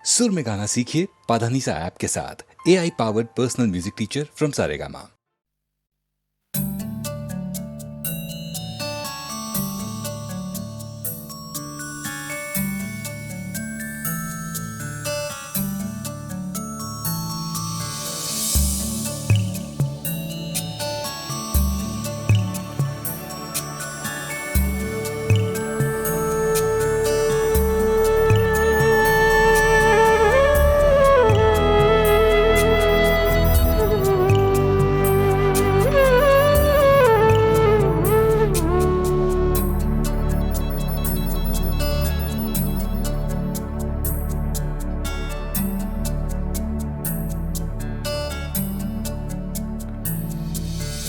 सुर में गाना सीखिए पाधानीसा ऐप के साथ। AI powered personal music teacher from Saregama.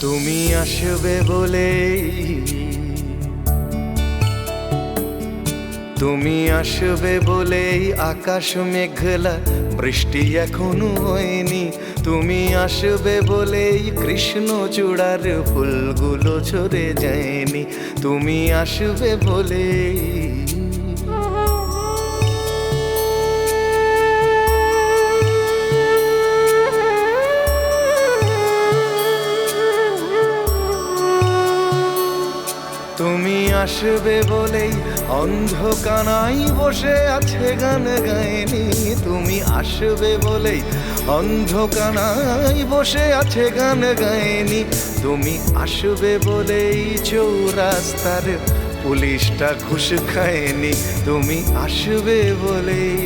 তুমি আসবে বলেই তুমি আসবে বলেই আকাশ মেঘলা, বৃষ্টি এখনো হয়নি। তুমি আসবে বলেই কৃষ্ণ চূড়ার ফুলগুলো ঝরে যায়নি। তুমি আসবে বলেই তুমি আসবে বলেই অন্ধকানাই বসে আছে গান গায়নি। তুমি আসবে বলেই অন্ধকানাই বসে আছে গান গায়নি। তুমি আসবে বলেই চৌরাস্তার পুলিশটা ঘুষ খায়নি। তুমি আসবে বলেই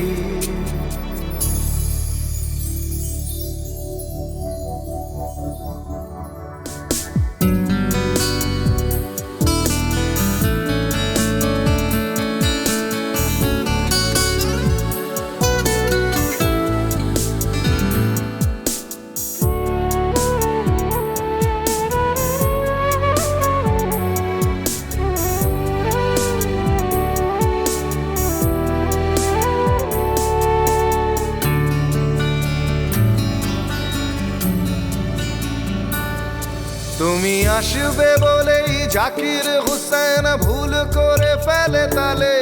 তুমি আসবে বলেই জাকির হুসেন ভুল করে ফেলে তালে।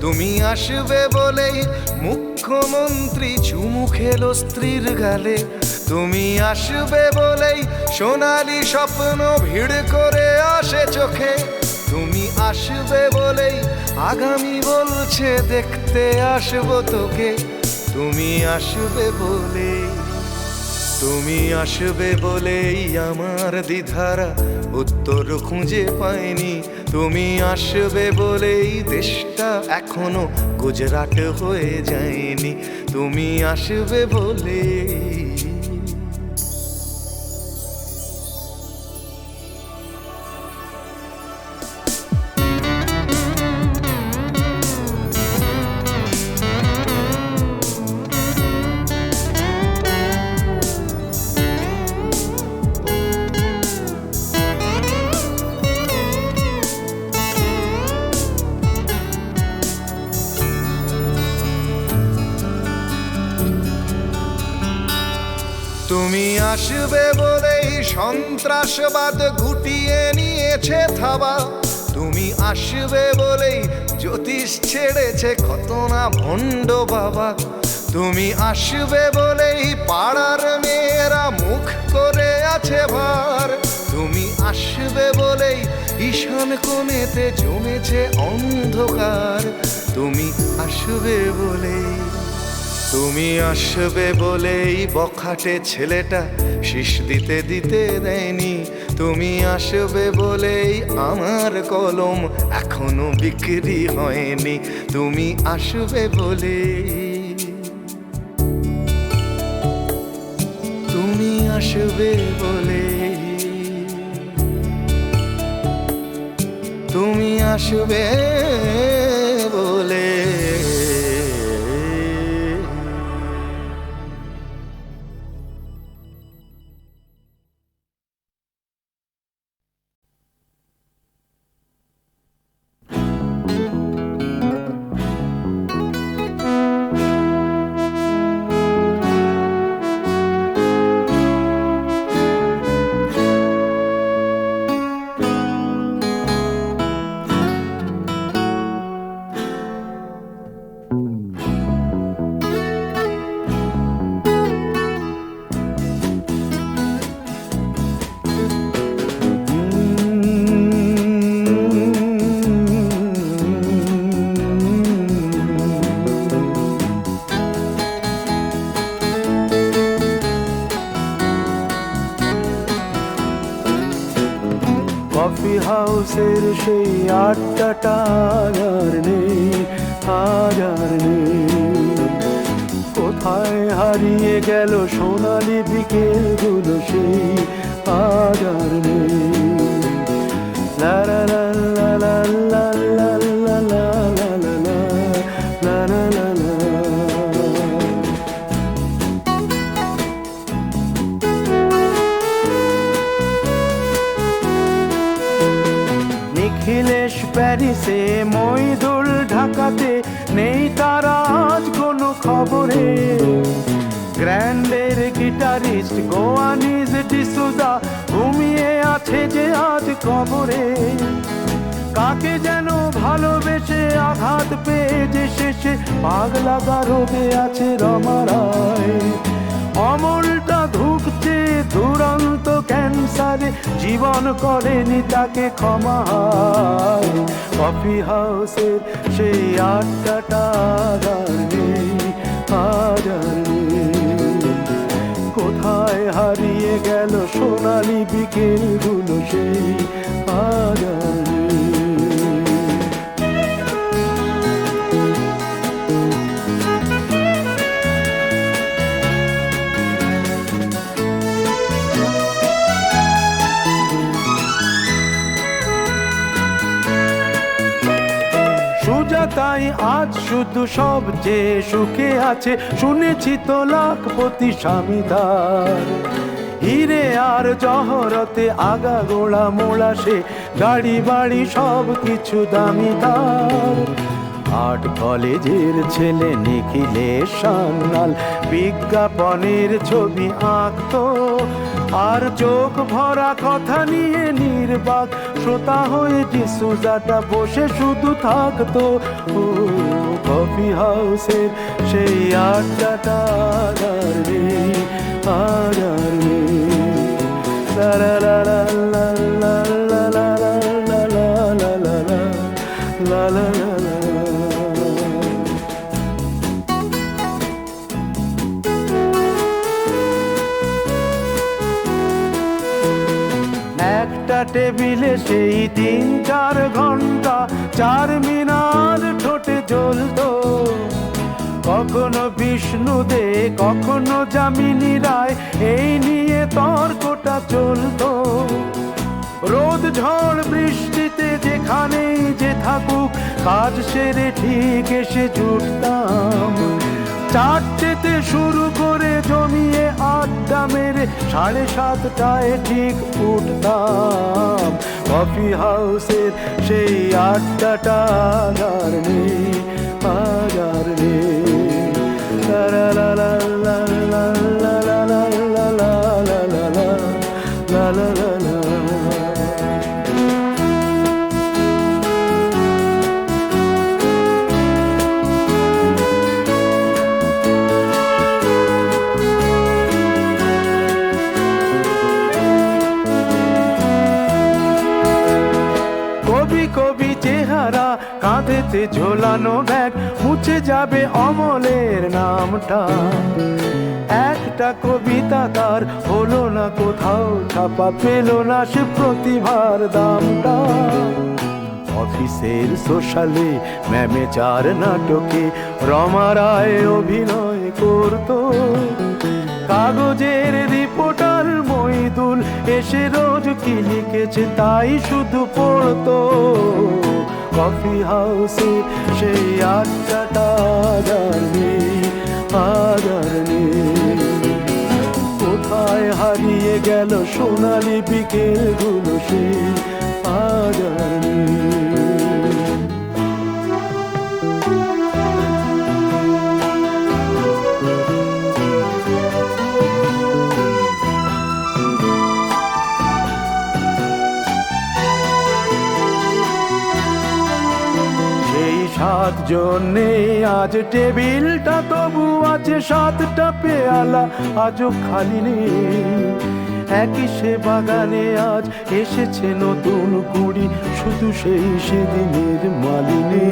তুমি আসবে বলেই মুখ্যমন্ত্রী চুমু খেলো স্ত্রীর গালে। তুমি আসবে বলেই সোনালি স্বপ্ন ভিড় করে আসে চোখে। তুমি আসবে বলেই আগামী বলছে দেখতে আসবো তোকে। তুমি আসবে বলেই তুমি আসবে বলেই আমার দ্বিধারা উত্তর খুঁজে পায়নি। তুমি আসবে বলেই দেশটা এখনো গুজরাট হয়ে যায়নি। তুমি আসবে বলেই তুমি আসবে বলেই সন্ত্রাসবাদ গুটিয়ে নিয়েছে থাবা। তুমি আসবে বলেই জ্যোতিষ ছেড়েছে কত না ভণ্ড বাবা। তুমি আসবে বলেই পাড়ার মেয়েরা মুখ করে আছে ভার। তুমি আসবে বলেই ঈশান কোণেতে জমেছে অন্ধকার। তুমি আসবে বলেই তুমি আসবে বলেই বখাটে ছেলেটা শীষ দিতে দিতে দেয়নি। তুমি আসবে বলেই আমার কলম এখনো বিক্রি হয়নি। তুমি আসবে বলেই তুমি আসবে বলেই তুমি আসবে বলে হাউসের সেই আড্ডাটা আর নেই, আজ আর নেই। কোথায় হারিয়ে গেল সোনালি বিকেলগুলো সেই আজ আর নেই। লা লা লা লা লা লা লা লা লা লা লা লা লা লা। নিখিলেশ প্যারিসে, মইদুল ঢাকাতে, নেই তারা আজ কোনো খবরে। গ্র্যান্ডের গিটারিস্ট গোয়ানিজ ডিসুজা ঘুমিয়ে আছে যে আজ কবরে। কাকে যেন ভালোবেসে আঘাত পেয়ে যে শেষে পাগলা গারদে আছে রমা রায়। অমলটা ধুকছে দুরন্ত ক্যান্সারে, জীবন করেনি তাকে ক্ষমা। কফি হাউসের সেই আড্ডাটা আর নেই, আজ আর নেই। কোথায় হারিয়ে গেল সোনালি বিকেলগুলো সেই আজ আর নেই। সুজাতাই আজ শুধু সবচেয়ে সুখে আছে, শুনেছি তো লাখপতি স্বামীদার। হিরে আর জহরতে আগা গোড়া মোড়া সে, গাড়ি বাড়ি সব কিছু দামি তার। আর্ট কলেজের ছেলে নিখিলেশ সান্যাল বিজ্ঞাপনের ছবি আঁকতো, আর চোখ ভরা কথা নিয়ে নির্বাক শ্রোতা হয়ে ডিসুজাটা বসে শুধু থাকতো। ও কফি হাউসের সেই আড্ডাটা আর নেই, আর নেই। লা লা লা লা লা লা লা লা লা লা লা লা লা লা লা। একটা টেবিলে সেই 3-4 ঘন্টা চারমিনার ঠোঁটে জ্বলতো। কখনো বিষ্ণু দে, কখনো যামিনী রায়, এই নিয়ে তর্কটা চলতো। রোদ ঝড় বৃষ্টিতে যেখানেই যে থাকুক, কাজ সেরে ঠিক এসে জুটতাম। 4টেতে শুরু করে জমিয়ে আড্ডা মেরে 7:30টায় ঠিক উঠতাম। কফি হাউসের সেই আড্ডাটা আর নেই, আজ আর নেই। লা লা লা লা লা লা লা লা লা লা লা লা লা লা লা লা। কবি কবি চেহারা, কাঁধেতে ঝোলানো ব্যাগ, মুছে যাবে অমলের নামটা। একটা কবিতা তার হলো না কোথাও ছাপা, পেল না সে প্রতিভার দামটা। অফিসের সোশ্যালে, ম্যামেচার নাটকে রমা রায় অভিনয় করতো। কাগজের রিপোর্টার মইদুল এসে রোজ কি লিখেছে তাই শুধু পড়তো। কফি হাউসে সেই আড্ডাটা আর নেই, আজ আর নেই। কোথায় হারিয়ে গেল সোনালি বিকেলগুলো সেই আজ আর নেই। জন্যে আজ টেবিলটা তবু আছে, 7টা পেয়ালা আজও খালি নেই। একই সে বাগানে আজ এসেছে নতুন কুড়ি, শুধু সেই সেদিনের মালিনী।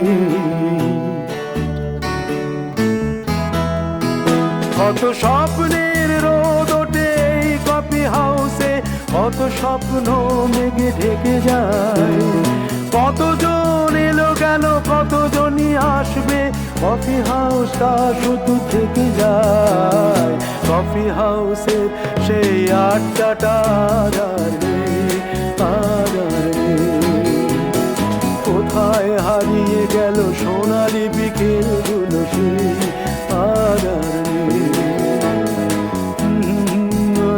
কত স্বপ্নের রোদ ওঠে এই কফি হাউসে, কত স্বপ্ন মেঘে ঢেকে যায়, কতজন এলো গেল কতজনই আসবে, কফি হাউসটা শুধু থেকে যায়। কফি হাউসের সেই আড্ডাটা আর নেই, আর নেই। কোথায় হারিয়ে গেল সোনালি বিকেলগুলো সেই আর নেই।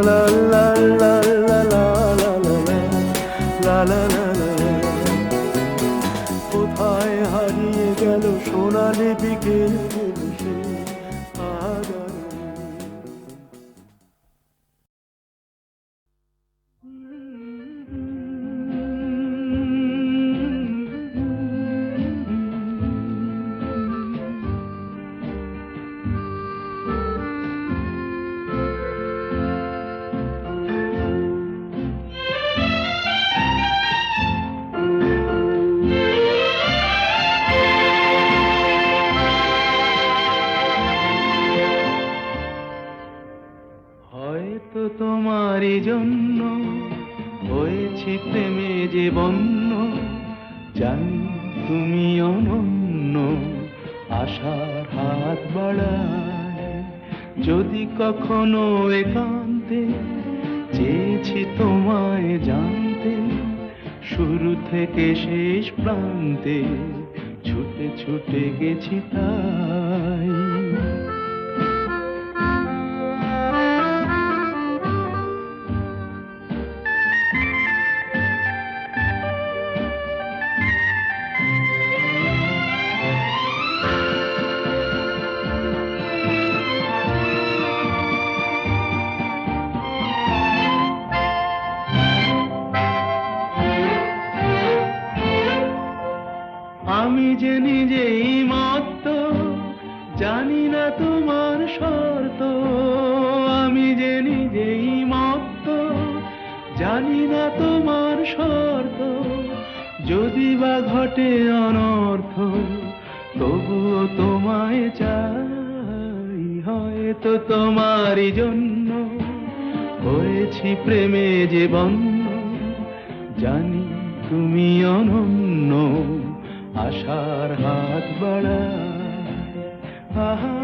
লা লা লা লা লা লা লা লা লা লা। কোথায় হারিয়ে গেল সোনালি বিকেলগুলো সেই আর নেই। হয়তো তোমারই জন্য হয়েছি প্রেমে যে বন্য, জানি তুমি অনন্য, আশার হাত বাড়ায়। যদি কখনো একান্তে চেয়েছি তোমায় জানতে, শুরু থেকে শেষ প্রান্তে ছুটে ছুটে গেছি তাই। আমি যে নিজেই মত্ত, জানি না তোমার শর্ত। আমি যে নিজেই মত্ত, জানি না তোমার শর্ত। যদি বা ঘটে অনর্থ, তবুও তোমায় চাই। হয়তো তোমারই জন্য হয়েছি প্রেমে যে বন্য, জানি তুমি অনন্য, আশার হাত বাড়ায়। আহা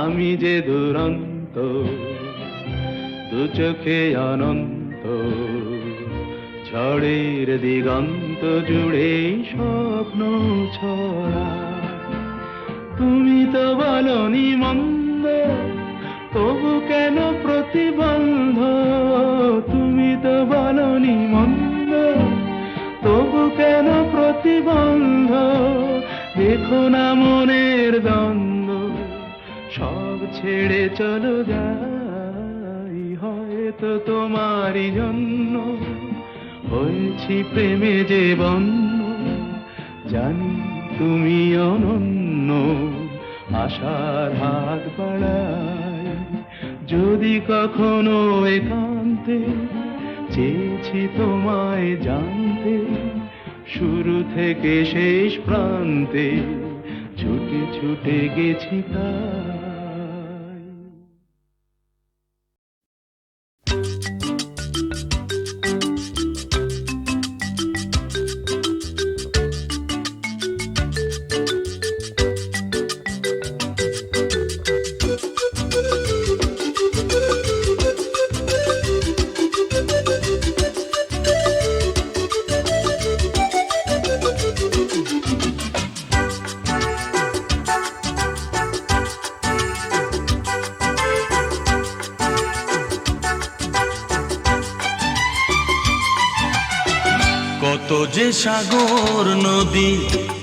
আমি যে দুরন্ত, দু চোখে অনন্ত, ঝড়ের দিগন্ত জুড়ে স্বপ্ন ছড়া। তুমি তো বলনি মন্দ, তবু কেন প্রতিবন্ধ। তুমি তো বলনি মন্দ, তবু কেন প্রতিবন্ধ। দেখো না মনের দ্বন্দ্ব, সব ছেড়ে চলো যাই। হয়তো তোমারই জন্য হয়েছি প্রেমে যে বন্য, জানি তুমি অনন্য, আশার হাত বাড়ায়। যদি কখনো একান্তে চেয়েছি তোমায় জানতে, শুরু থেকে শেষ প্রান্তে ছুটে ছুটে গেছি তাই। কত যে সাগর নদী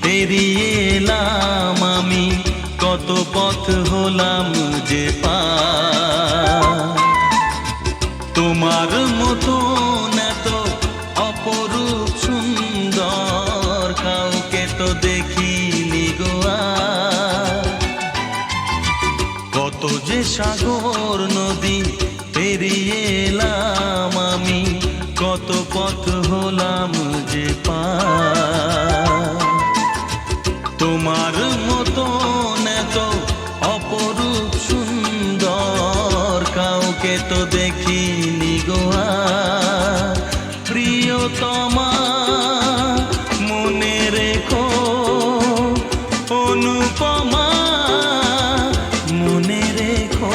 পেরিয়ে এলাম আমি, কত পথ হলাম যে পার। তোমার মতো এত অপরূপ সুন্দর কাউকে তো দেখিনি গো আর। কত যে সাগর নদী পেরিয়ে এলাম আমি, কত পথ হলাম যে পার। তোমার মতন এত অপরূপ সুন্দর কাউকে তো দেখিনি গো আর। প্রিয়তমা মনে রেখো, অনুপমা মনে রেখো।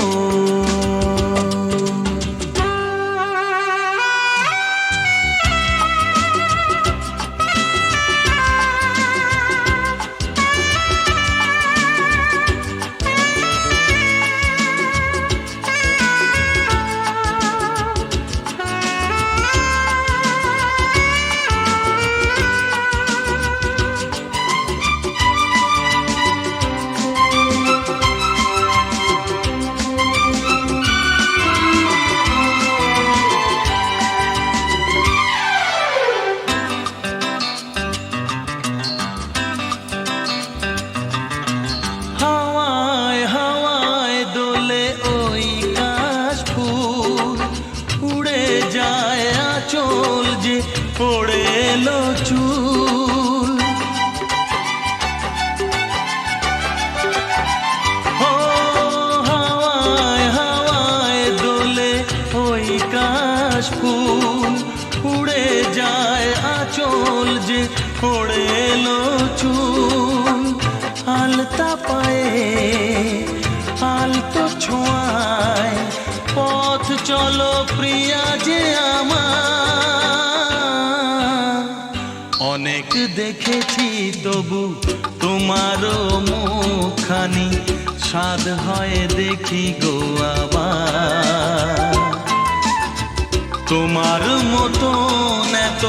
হাওয়ায় হাওয়ায় দোলে ওই কাশফুল, উড়ে যায় আঁচল যে পড়ে এলো চুল। ও হাওয়ায় হাওয়ায় দোলে ওই কাশফুল, উড়ে যায় আঁচল যে পড়ে এলো চুল। আলতা পায়ে আলতো ছোঁয়ায় পথ চলো প্রিয়া যে আমার। অনেক দেখেছি তবু তোমারও মুখখানি, স্বাদ হয় দেখি গো আবার। তোমার মতন এত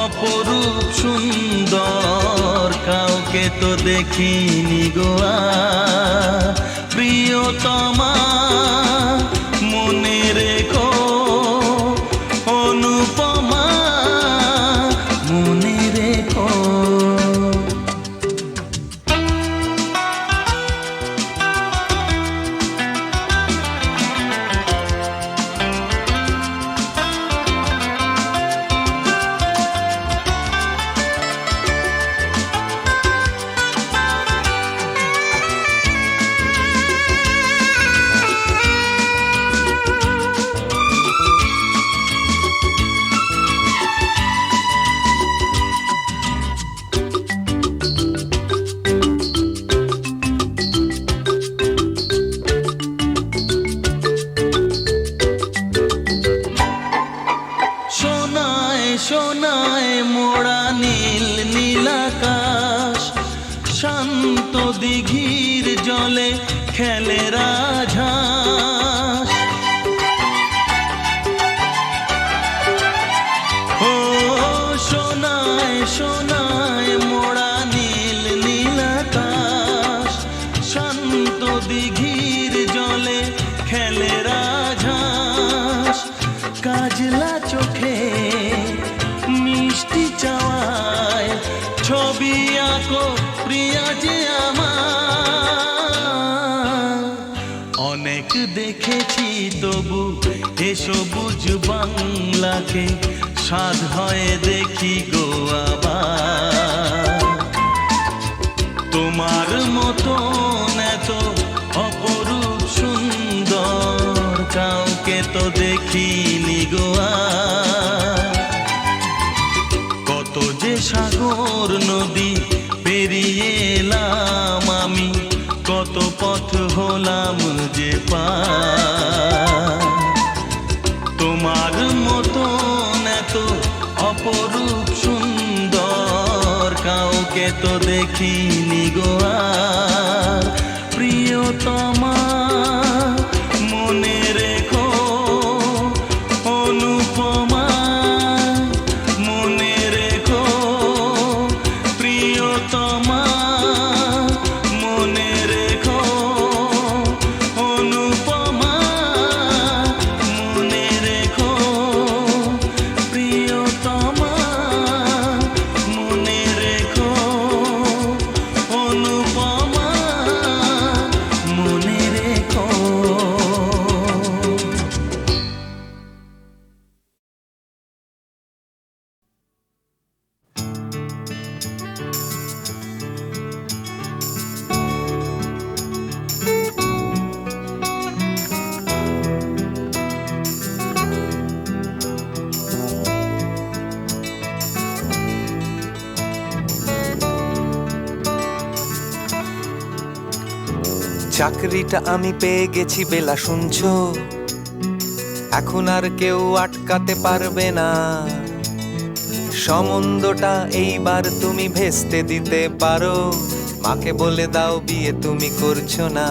অপরূপ সুন্দর কাউকে তো দেখিনি গো আর। প্রিয়তমা মনে রেখো, অনুপমা মনে রেখো। সোনায় মোড়া নীল নীলাকাশ, শান্ত দিঘির জলে খেলে রাজহাঁস। ও সোনায় সোনায় মোড়া নীল নীলাকাশ, শান্ত দিঘির জলে খেলে রাজহাঁস। কাজলা চোখে মিষ্টি চাওয়ায় ছবি আঁকো প্রিয়া যে আমার। অনেক দেখেছি তবু এ সবুজ বাংলাকে, স্বাদ হয় দেখি গো আবার। তোমার মতন এত অপরূপ সুন্দর কাউকে তো দেখিনি গো আর। কত যে সাগর নদী পেরিয়ে এলাম আমি, কত পথ হলাম যে পার। তোমার মতন এত অপরূপ সুন্দর কাউকে তো দেখিনি গো আর। প্রিয়তমা মনে রেখো, অনুপমা মনে রেখো। প্রিয়তমা মনে রেখো, অনুপমা মনে রেখো। প্রিয়তমা মনে রেখো, অনুপমা মনে রেখো। চাকরিটা আমি পেয়ে গেছি বেলা, শুনছো? এখন আর কেউ আটকাতে পারবে না। সম্বন্ধটা এইবার তুমি ভেস্তে দিতে পারো। মাকে বলে দাও বিয়ে তুমি করছো না।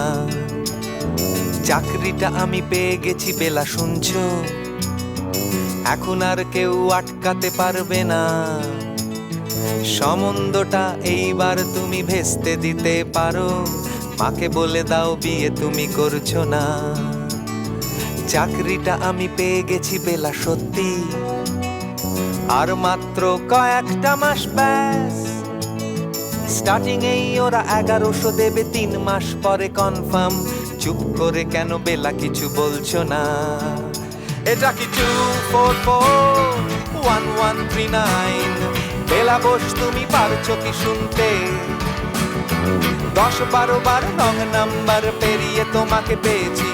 চাকরিটা আমি পেয়ে গেছি বেলা, শুনছো? এখন আর কেউ আটকাতে পারবে না। সম্বন্ধটা এইবার তুমি ভেস্তে দিতে পারো। মাকে বলে দাও বিয়ে তুমি করছো না। চাকরিটা আমি পেয়ে গেছি বেলা, সত্যি। আর মাত্র কয়েকটা মাস ব্যাস। স্টার্টিং এই ওরা 1100 দেবে, 3 মাস পরে কনফার্ম। চুপ করে কেন বেলা কিছু বলছো না? এটা কি 2441139? বেলা বোস তুমি পারছো কি শুনতে? 10-12 বার রং নাম্বার পেরিয়ে তোমাকে পেয়েছি,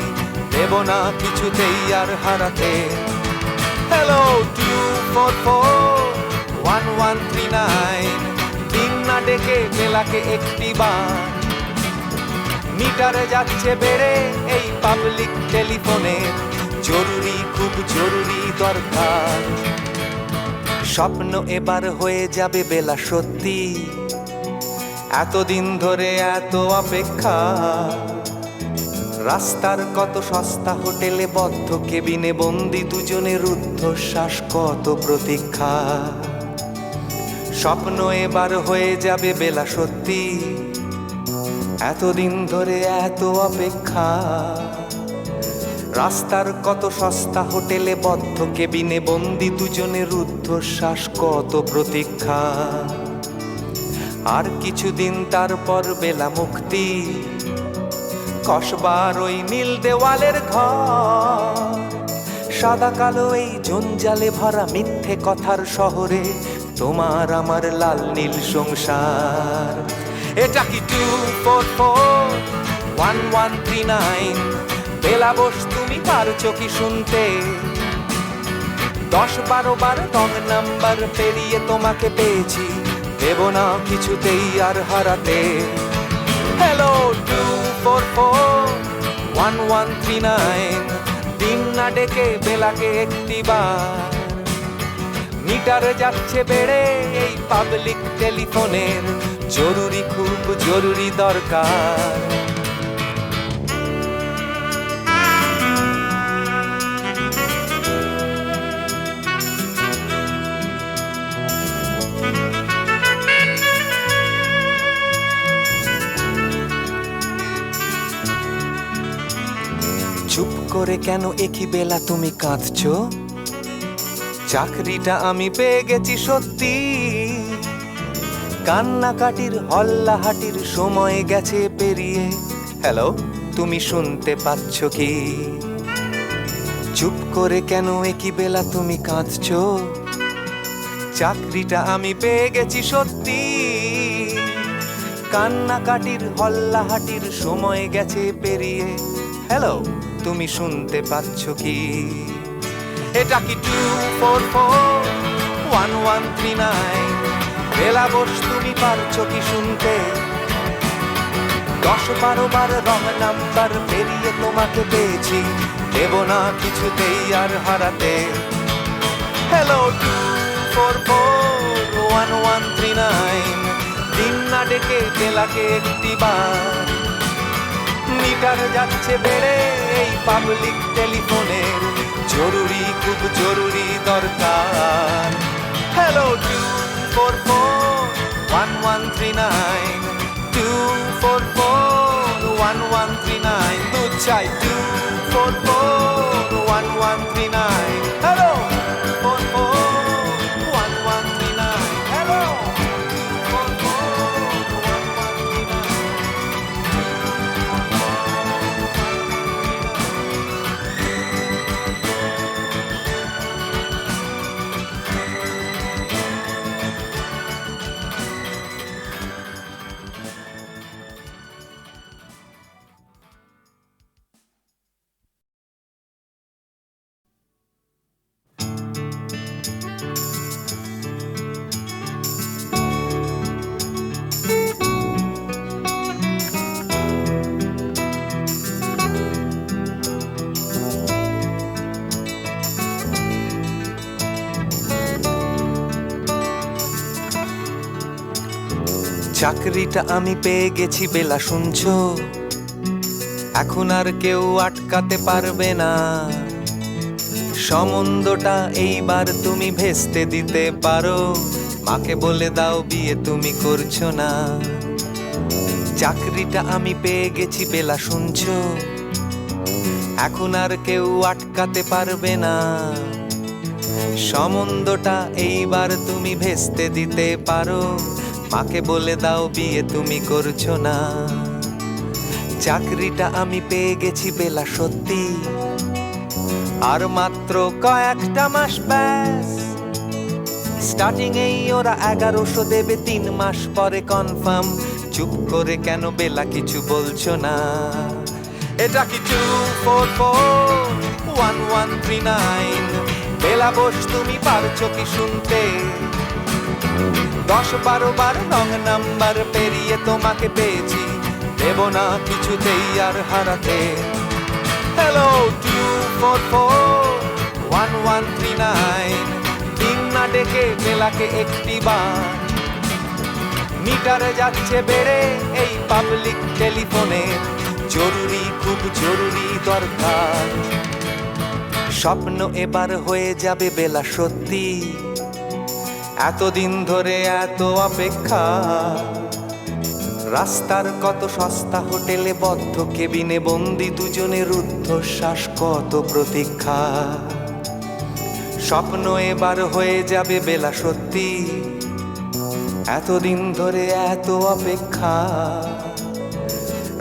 দেব না কিছুতেই আর হারাতে। হ্যালো 2441139, দিন না ডেকে বেলাকে একটিবার। মিটারে যাচ্ছে বেড়ে এই পাবলিক টেলিফোনের, জরুরি খুব জরুরি দরকার। স্বপ্ন এবার হয়ে যাবে বেলা, সত্যি। এতদিন ধরে এত অপেক্ষা। রাস্তার কত সস্তা হোটেলে বদ্ধ কেবিনে বন্দি দুজনের রুদ্ধশ্বাস, কত প্রতীক্ষা। স্বপ্ন এবার হয়ে যাবে বেলা, সত্যি। এতদিন ধরে এত অপেক্ষা। রাস্তার কত সস্তা হোটেলে বদ্ধ কেবিনে বন্দি দুজনের রুদ্ধশ্বাস, কত প্রতীক্ষা। আর কিছুদিন তারপর বেলা মুক্তি। কসবার ওই নীল দেওয়ালের ঘর, সাদা কালো এই জঞ্জালে ভরা মিথ্যে কথার শহরে তোমার আমার লাল নীল সংসার। এটা কি 2441139? বেলা বোস তুমি পারছো কি শুনতে? 10-12 বার রং নাম্বার পেরিয়ে তোমাকে পেয়েছি, দেব না কিছুতেই আর হারাতে। হ্যালো 2441139, দিন না ডেকে বেলাকে একটিবার। মিটারে যাচ্ছে বেড়ে এই পাবলিক টেলিফোনের, জরুরি খুব জরুরি দরকার। চুপ করে কেন একই বেলা তুমি কাঁদছো? চাকরিটা আমি পেয়ে গেছি সত্যি। কান্নাকাটির হল্লাহাটির সময় গেছে পেরিয়ে। হ্যালো তুমি শুনতে পাচ্ছ কি? চুপ করে কেন একই বেলা তুমি কাঁদছো? চাকরিটা আমি পেয়ে গেছি সত্যি। কান্নাকাটির হল্লাহাটির সময় গেছে পেরিয়ে। হ্যালো তুমি শুনতে পাচ্ছ কি? এটা কি 2441139? বেলা বোস তুমি পারছো কি শুনতে? 10-12 বার রং নাম্বার পেরিয়ে তোমাকে পেয়েছি, দেব না কিছুতেই আর হারাতে। হ্যালো 2441139, দিন না ডেকে বেলাকে একটিবার। মিটার যাচ্ছে বেড়ে এই পাবলিক টেলিফোনের, জরুরি খুব জরুরি দরকার। হ্যালো 2441139, 2441139, দুধ চাই 2441139। হ্যালো চাকরিটা আমি পেয়ে গেছি বেলা, শুনছো? এখন আর কেউ আটকাতে পারবে না। সম্বন্ধটা এইবার তুমি ভেস্তে দিতে পারো, মাকে বলে দাও বিয়ে তুমি করছো না। চাকরিটা আমি পেয়ে গেছি বেলা, শুনছো? এখন আর কেউ আটকাতে পারবে না। সম্বন্ধটা এইবার তুমি ভেস্তে দিতে পারো, মাকে বলে দাও বিয়ে তুমি করছো না। চাকরিটা আমি পেয়ে গেছি বেলা, সত্যি আর মাত্র কয়েকটা মাস ব্যাস। স্টার্টিং এই ওরা 1100 দেবে, 3 মাস পরে কনফার্ম। চুপ করে কেন বেলা কিছু বলছো না? এটা কি 2441139? বেলা বোস তুমি পারছো কি শুনতে? 10-12 বার রং নাম্বার পেরিয়ে তোমাকে পেয়েছি, দেব না কিছুতেই আর হারাতে। হ্যালো 2441139, দিন না ডেকে বেলাকে একটি বার। মিটারে যাচ্ছে বেড়ে এই পাবলিক টেলিফোনে, জরুরি খুব জরুরি দরকার। স্বপ্ন এবার হয়ে যাবে বেলা, সত্যি এতদিন ধরে এত অপেক্ষা। রাস্তার কত সস্তা হোটেলে বদ্ধ কেবিনে বন্দি দুজনের রুদ্ধশ্বাস, কত প্রতীক্ষা। স্বপ্ন এবার হয়ে যাবে বেলা, সত্যি এতদিন ধরে এত অপেক্ষা।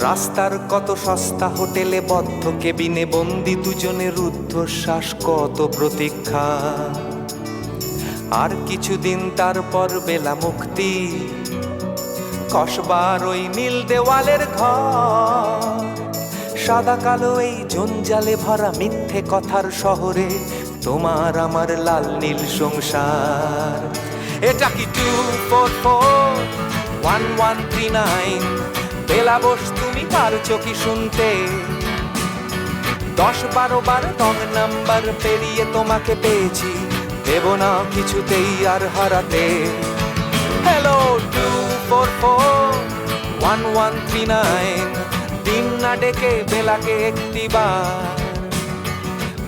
রাস্তার কত সস্তা হোটেলে বদ্ধ কেবিনে বন্দি দুজনের রুদ্ধশ্বাস, কত প্রতীক্ষা। আর কিছুদিন তারপর বেলা মুক্তি, কসবার ওই নীল দেওয়ালের ঘর। সাদা কালো এই জঞ্জালে ভরা মিথ্যে কথার শহরে তোমার আমার লাল নীল সংসার। এটা কি 2441139? বেলা বোস তুমি পারছো কি শুনতে? 10-12 বার রং নাম্বার পেরিয়ে তোমাকে পেয়েছি, দেব না কিছুতেই আর হারাতে। হ্যালো 2441139, দিন না ডেকে বেলাকে একটি বার।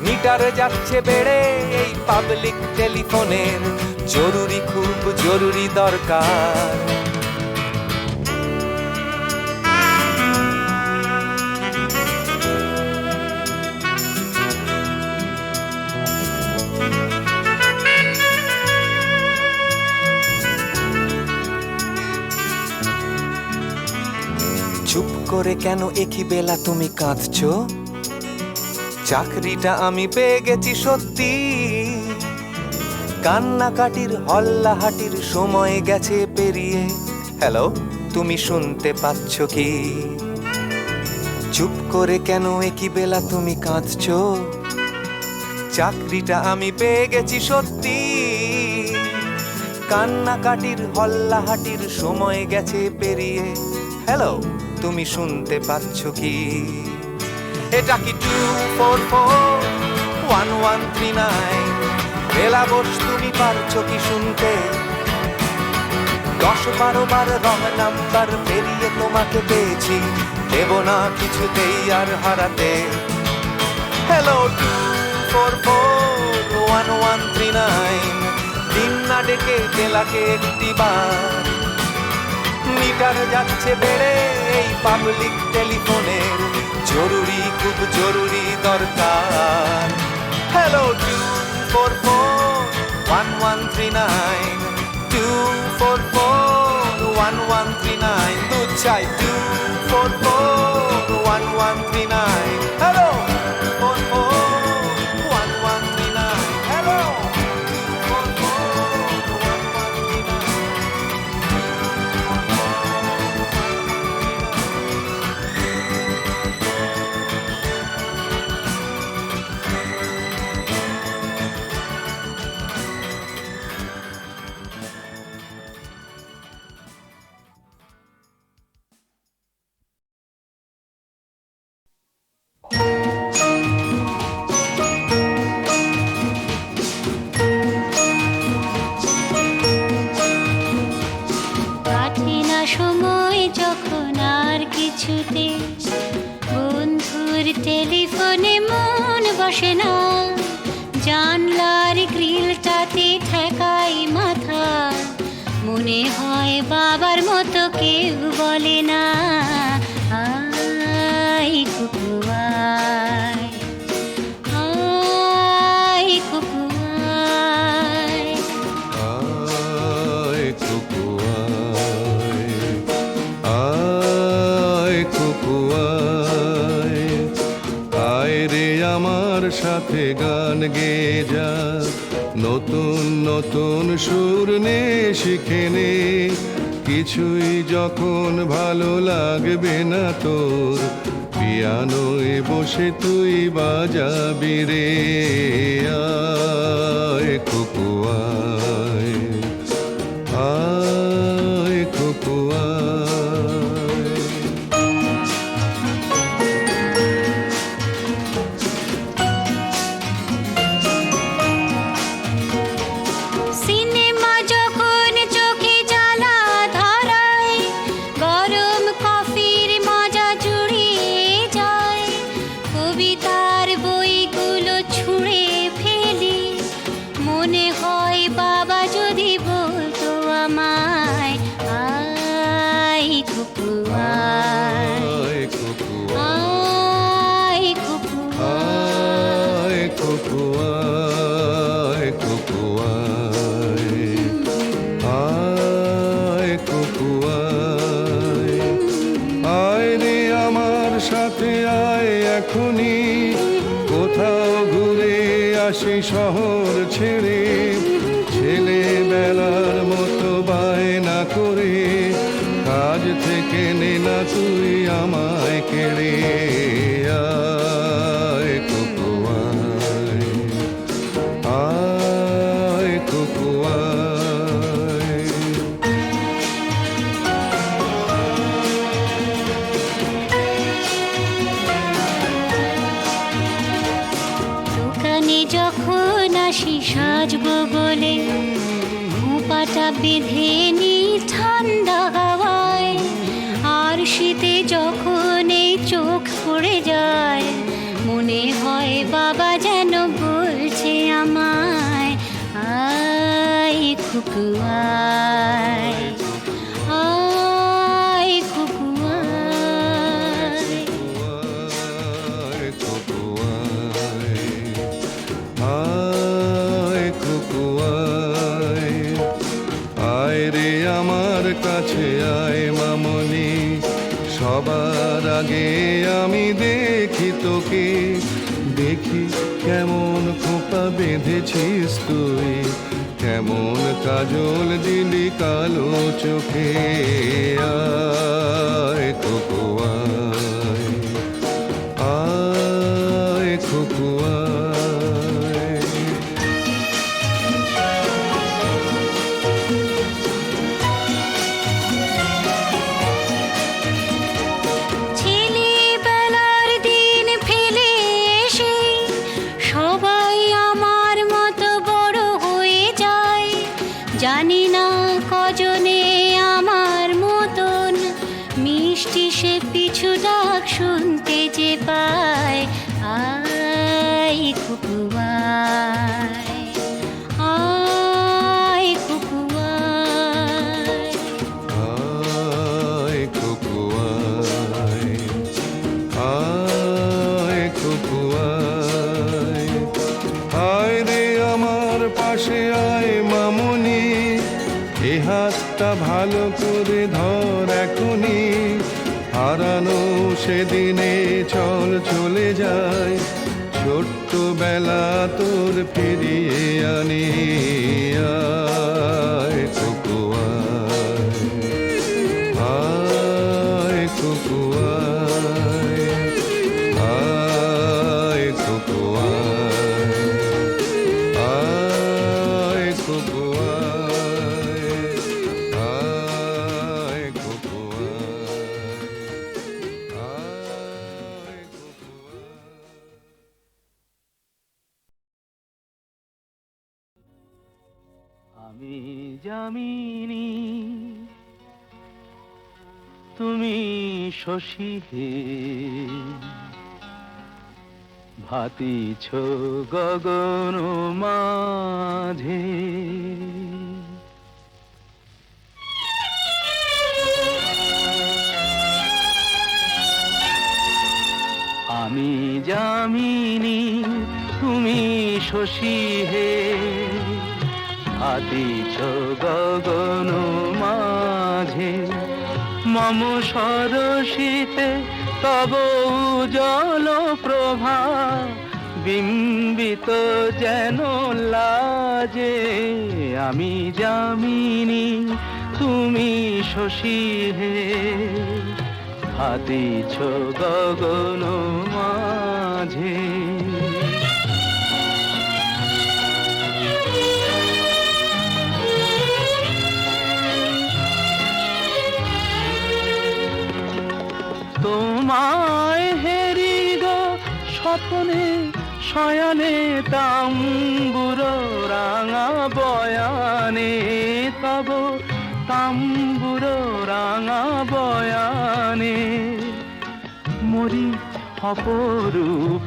মিটার যাচ্ছে বেড়ে এই পাবলিক টেলিফোনের, জরুরি খুব জরুরি দরকার। চুপ করে কেন একই বেলা তুমি কাঁদছো? চাকরিটা আমি পেয়ে গেছি সত্যি, কান্নাকাটির হল্লাহাটির সময় গেছে পেরিয়ে। হ্যালো তুমি শুনতে পাচ্ছ কি? চুপ করে কেন একই বেলা তুমি কাঁদছো? চাকরিটা আমি পেয়ে গেছি সত্যি, কান্নাকাটির হল্লাহাটির সময় গেছে পেরিয়ে। হ্যালো তুমি শুনতে পাচ্ছ কি? এটা কি 2441139? বেলা বোস তুমি পারছো কি শুনতে? 10-12 বার রং নাম্বার পেরিয়ে তোমাকে পেয়েছি, দেব না কিছুতেই আর হারাতে। হ্যালো 2441139, দিন না ডেকে বেলাকে একটি বার। মিটার যাচ্ছে বেড়ে এই পাবলিক টেলিফোনের, জরুরি খুব জরুরি দরকার। হ্যালো 2441139, 2441139, দুধ চাই 2441139। Hello 2441139, hello 2441139। কিছুতে, বন্ধুর টেলিফোনে মন বসে না, জানলার গ্রিলটাতে ঠেকাই মাথা, মনে হয় বাবার মতো কেউ বলে না, আয় কুকু আয়, আয় কুকু আয়। আয় কুকু আয়, আয় কুকু আয়, আয় রে আমার সাথে গান গেয়ে যা, নতুন নতুন সুর নে শিখে নে, কিছুই যখন ভালো লাগবে না তোর, পিয়ানোয় বসে তুই বাজাবি রে, আয় কুকু আয়, আয় কুকু আয়। সিনেমা যখন চোখে জ্বালা ধরায়, গরম কফির মজা জুড়িয়ে যায়, কবিতার বইগুলো ছুঁড়ে ফেলি, মনে হয় বাবা যদি বলতো আমায়, আয় কুকু আয়, আয় কুকু আয় কুকু আয়, কুকু আয়, কুকু আয়, আয় কুকু আয়, আয় রে আমার সাথে আয় এখনই, কোথাও ঘুরে আসি শহর ছেড়ে, ছেলেবেলার মতো বায়না করে, কাজ থেকে নে না তুই আমায় কেড়ে, আয় কুকু আয়, আয় কুকু আয়। দোকানে যখন আসি সাজবো বলে, খোঁপাটা বেঁধে নি ঠান্ডা হাওয়ায়, আর শীতে যখন এই চোখ পড়ে যায়, মনে হয় বাবা যেন বলছে আমায়, আয় কুকু আয়, আয় কুকু আয়। আয় কুকু আয়, আয় কুকু আয়, আয় রে আমার কাছে আয় মামনি, সবার আগে আমি দেখি তোকে, দেখি কেমন খোপা বেঁধেছিস তুই, কেমন কাজল দিলি কালো চোখে, আয় কুকু আয়, আয় কুকু আয়। ছেলেবেলার দিন ফেলে এসে সবাই আমার মতো বড় হয়ে যায়, জানি না কজনে আমার মতন মিষ্টি সে পিছু ডাক শুনতে যে পায়, আয় কুকু আয়, আয় কুকু আয়। আয় কুকু আয়, আয় কুকু আয়, আয় রে আমার পাশে আয় মামনি, এ হাতটা ভালো করে ধর এখনই, হারানো সেদিনে চল চলে যায়, ছোট্টবেলা তোর ফিরিয়ে আনি, আয় কুকু আয়, আয় কুকু আয়, আয় কুকু আয়, আয় কুকু আয়, আয় কুকু আয়, আয় কুকু আয়। আমি জামিনী তুমি শশী হে, ভাতিছ গগন মাঝে। আমি যামিনী তুমি শশী হে, ভাতিছ গগন মাঝে। মম সরসিতে তব উজ্জ্বল প্রভা, বিম্বিত যেন লাজে। আমি যামিনী তুমি শশী হে, ভাতিছ গগন মাঝে। তোমায় হেরি গো স্বপ্নে শয়নে, তাম্বুর রাঙা বয়ানে তব তাম্বুর রাঙা বয়ানে। মরি অপরূপ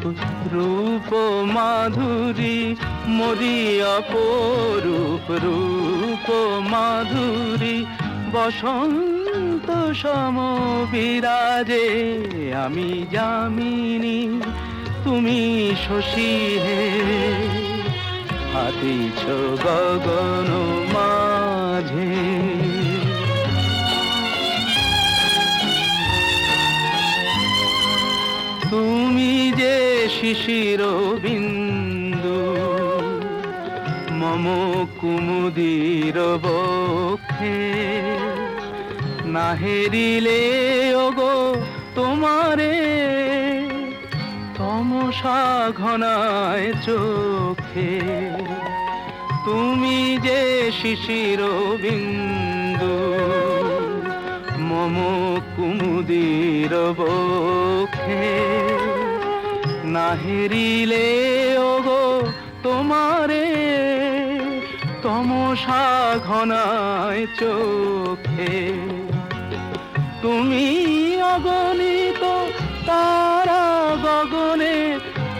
রূপ মাধুরী, মরি অপরূপ রূপ মাধুরী। বসন্ত সম বিরাজে, আমি যামিনী তুমি শশী হে, ভাতিছ গগন মাঝে। তুমি যে শিশির বিন্দু মম কুমুদির বক্ষে, না হেরিলে ওগো তোমারে তমসা ঘনায় চোখে। তুমি যে শিশির বিন্দু মম কুমুদির বক্ষে, না হেরিলে ওগো তোমারে তমসা ঘনায় চোখে। তুমি অগণিত তারা গগনে,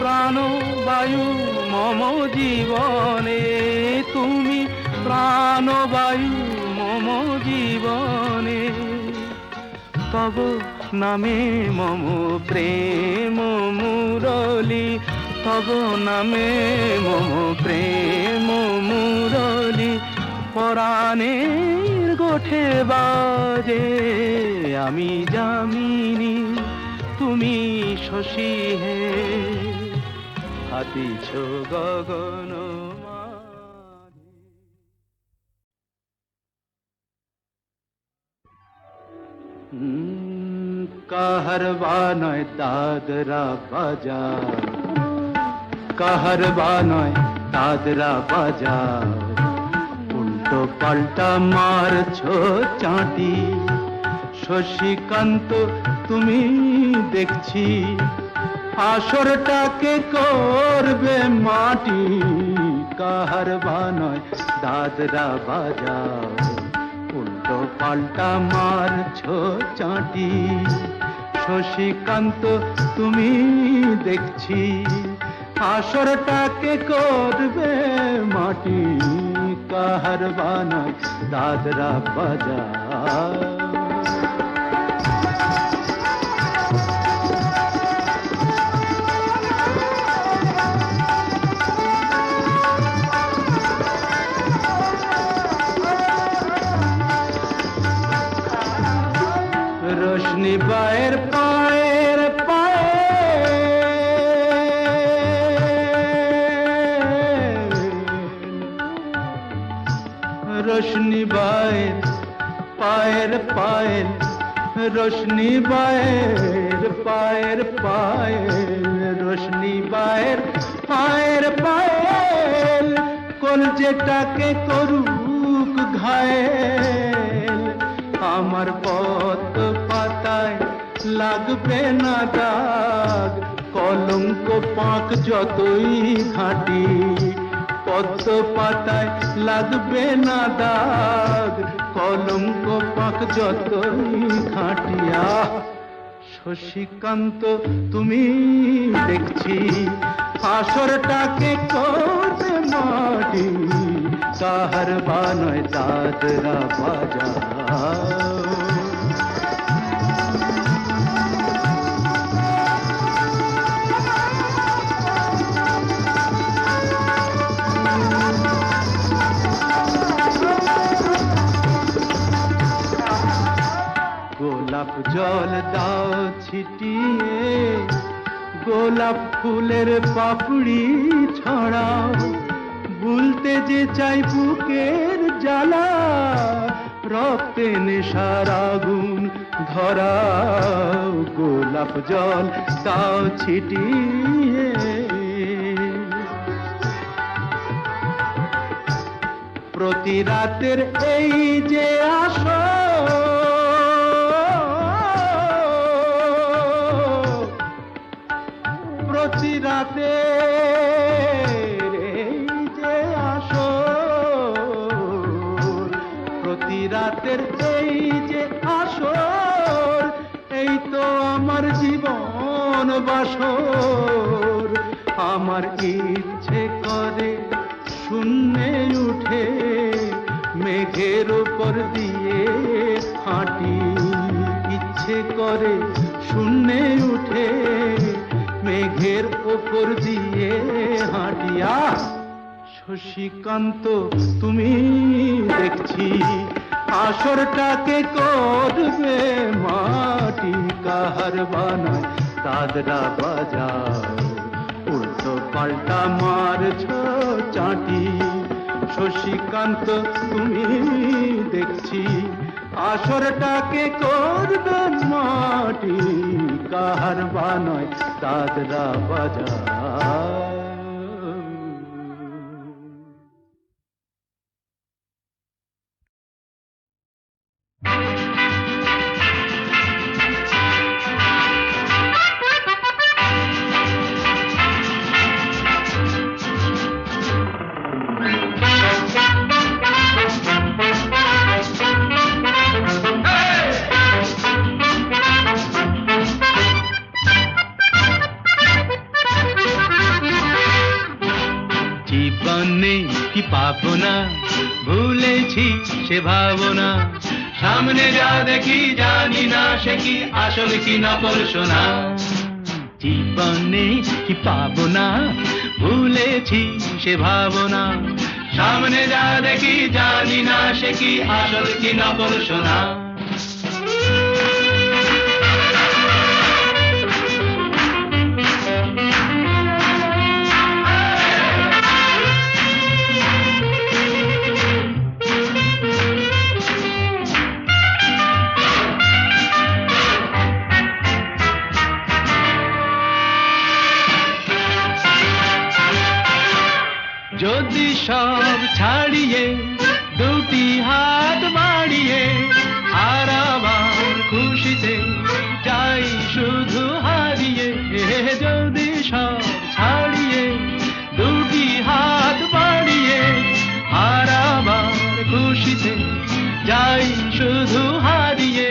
প্রাণবায়ু মম জীবনে। তুমি প্রাণবায়ু মম জীবনে। তব নামে মম প্রেম মুরলী, তব নামে মম প্রেম মুরলী। পরাণের গোঠে বাজে, আমি যামিনী তুমি শশী হে, ভাতিছ গগন মাঝে। কাহারবা নয় দাদরা বাজার, কাহারবা নয় দাদরা বাজার। উল্টো পাল্টা মারছো চাঁটি, শশীকান্ত তুমি দেখছি আসরটাকে করবে মাটি। কাহারবা নয় দাদরা বাজার, উল্টো পাল্টা মারছো চাঁটি। শশীকান্ত তুমি দেখছি আসরটাকে করবে মাটি। কাহারবা নয় দাদরা বাজার। रोशनी बाहर पाएर पाए, रोशनी बाहर पाएर पाएर, रोशनी बाहर पाएर पाएर, रोशनी बाहर पाएर पाएर। কলজেটাকে করুক ঘায়েল, আমার পথ পাতায় লাগবে না দাগ। কলঙ্ক পাক যতই ঘাঁটি, পদ্ম পাতায় লাগবে না দাগ। কলঙ্ক পাক যতই খাটিয়া শশীকান্ত তুমি দেখছি আসরটাকে করবে মাটি কাহার বানয় দাদরা বাজা গোলাপ জল দাও ছিটিয়ে গোলাপ ফুলের পাপড়ি ছড়াও ভুলতে যে চাই বুকের জ্বালা রক্তে নেশার আগুন ধরাও গোলাপ জল দাও ছিটিয়ে প্রতি রাতের এই যে আসো প্রতি রাতে যে আসো প্রতি রাতের এই যে আসর এই তো আমার জীবন বাসর আমার ইচ্ছে করে শূন্যে উঠে মেঘের উপর দিয়ে হাঁটি ইচ্ছে করে শূন্যে উঠে মেঘের ওপর দিয়ে হাঁটিয়া শশীকান্ত তুমি দেখছি আসরটাকে করবে মাটি কাহার বানায় দাদরা বাজাও উল্টো পাল্টা মারছ চাটি শশীকান্ত তুমি দেখছি আসরটাকে করবে মাটি কাহার বানয় দাদরা বাজাও জীবনে কি পাবো না ভুলেছি সে ভাবনা সামনে যা দেখি জানি না সে কি আসল কি নকল শোনা জীবনে কি পাবো না ভুলেছি সে ভাবনা সামনে যা দেখি জানি না সে কি আসল কি নকল শোনা যদি সব ছাড়িয়ে দুটি হাত বাড়িয়ে আর আবার খুশিতে যাই শুধু হারিয়ে যদি সব ছাড়িয়ে দুটি হাত বাড়িয়ে আর আবার খুশিতে যাই শুধু হারিয়ে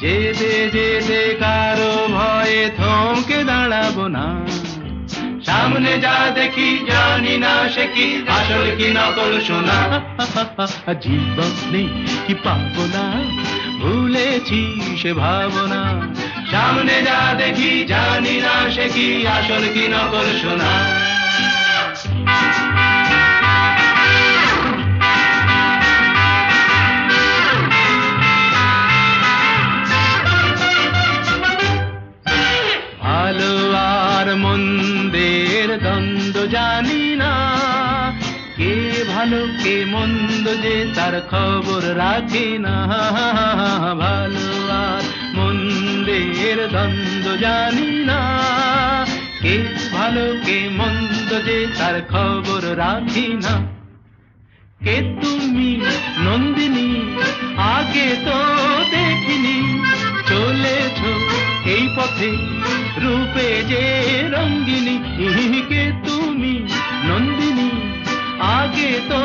যেতে যেতে কারো ভয়ে থমকে দাঁড়াবো না সামনে যা দেখি জানি না সে কি আসল কি নকল শোনা জীবনে কি পাবো না ভুলেছি সে ভাবনা সামনে যা দেখি জানি না সে কি আসল কি নকল শোনা ভালো আর মন্দের দ্বন্দ্ব জানি না কে ভালো কে মন্দ যে তার খবর রাখে না ভালো আর মন্দের দ্বন্দ্ব জানি না কে ভালো কে মন্দ যে তার খবর রাখি না কে তুমি নন্দিনী আগে তো দেখিনি চলেছো এই পথে রূপে যে রঙ্গিনী কে তুমি নন্দিনী আগে তো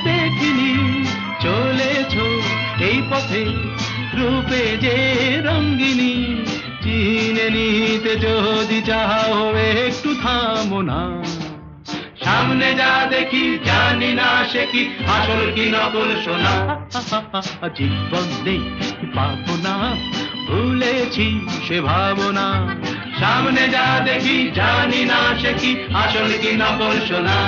দেখিনি চলেছো এই পথে রূপে যে রঙ্গিনী, চিনে নিতে যদি চাও একটু থামো না। সামনে যা দেখি জানি না সে কি আসল কি নকল সোনা। জীবন নেই পাবো না, ভুলেছি সে ভাবনা। সামনে যা দেখি জানি না সে কি আসল কি নকল সোনা।